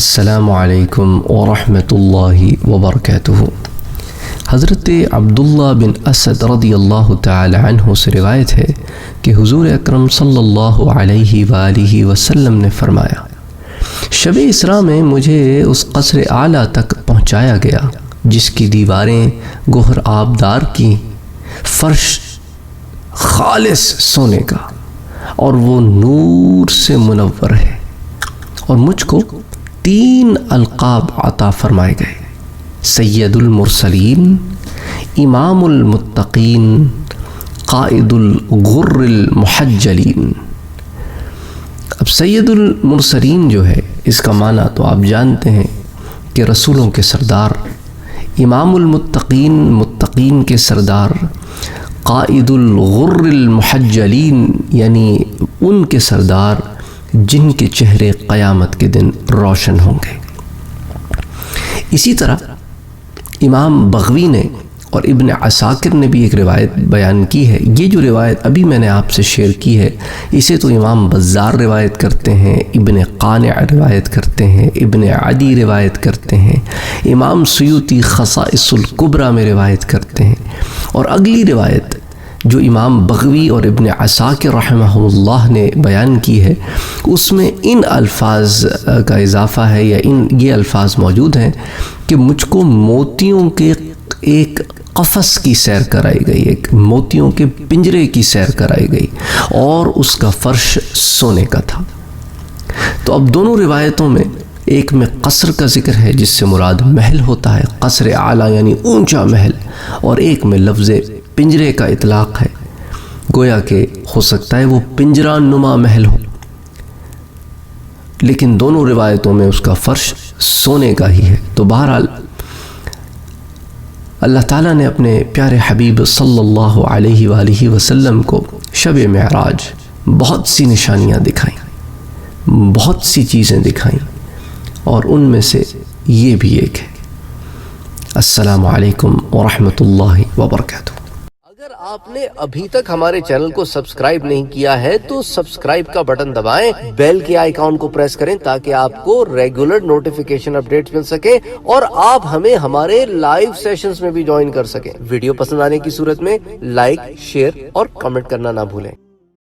السلام علیکم ورحمۃ اللہ وبرکاتہ۔ حضرت عبداللہ بن اسد رضی اللہ تعالی عنہ سے روایت ہے کہ حضور اکرم صلی اللہ علیہ وآلہ وسلم نے فرمایا، شب اسراء میں مجھے اس قصر اعلیٰ تک پہنچایا گیا جس کی دیواریں گوہر آبدار کی، فرش خالص سونے کا اور وہ نور سے منور ہے، اور مجھ کو 3 القاب عطا فرمائے گئے: سید المرسلین، امام المتقین، قائد الغر المحجلین۔ اب سید المرسلین جو ہے اس کا معنی تو آپ جانتے ہیں کہ رسولوں کے سردار، امام المتقین متقین کے سردار، قائد الغر المحجلین یعنی ان کے سردار جن کے چہرے قیامت کے دن روشن ہوں گے۔ اسی طرح امام بغوی نے اور ابن عساکر نے بھی ایک روایت بیان کی ہے۔ یہ جو روایت ابھی میں نے آپ سے شیئر کی ہے اسے تو امام بزار روایت کرتے ہیں، ابن قانع روایت کرتے ہیں، ابن عدی روایت کرتے ہیں، امام سیوطی خصائص الکبریٰ میں روایت کرتے ہیں، اور اگلی روایت جو امام بغوی اور ابن عساکر رحمہ اللہ نے بیان کی ہے اس میں ان الفاظ کا اضافہ ہے یا یہ الفاظ موجود ہیں کہ مجھ کو موتیوں کے ایک قفس کی سیر کرائی گئی، ایک موتیوں کے پنجرے کی سیر کرائی گئی اور اس کا فرش سونے کا تھا۔ تو اب دونوں روایتوں میں ایک میں قصر کا ذکر ہے جس سے مراد محل ہوتا ہے، قصر اعلیٰ یعنی اونچا محل، اور ایک میں لفظ پنجرے کا اطلاق ہے، گویا کہ ہو سکتا ہے وہ پنجرہ نما محل ہو، لیکن دونوں روایتوں میں اس کا فرش سونے کا ہی ہے۔ تو بہرحال اللہ تعالیٰ نے اپنے پیارے حبیب صلی اللہ علیہ وآلہ وسلم کو شب معراج بہت سی نشانیاں دکھائیں، بہت سی چیزیں دکھائیں، اور ان میں سے یہ بھی ایک ہے۔ السلام علیکم ورحمۃ اللہ وبرکاتہ۔ اگر آپ نے ابھی تک ہمارے چینل کو سبسکرائب نہیں کیا ہے تو سبسکرائب کا بٹن دبائیں، بیل کے آئیکن کو پریس کریں تاکہ آپ کو ریگولر نوٹیفیکیشن اپڈیٹس مل سکے اور آپ ہمیں ہمارے لائیو سیشنز میں بھی جوائن کر سکیں۔ ویڈیو پسند آنے کی صورت میں لائک، شیئر اور کمنٹ کرنا نہ بھولیں۔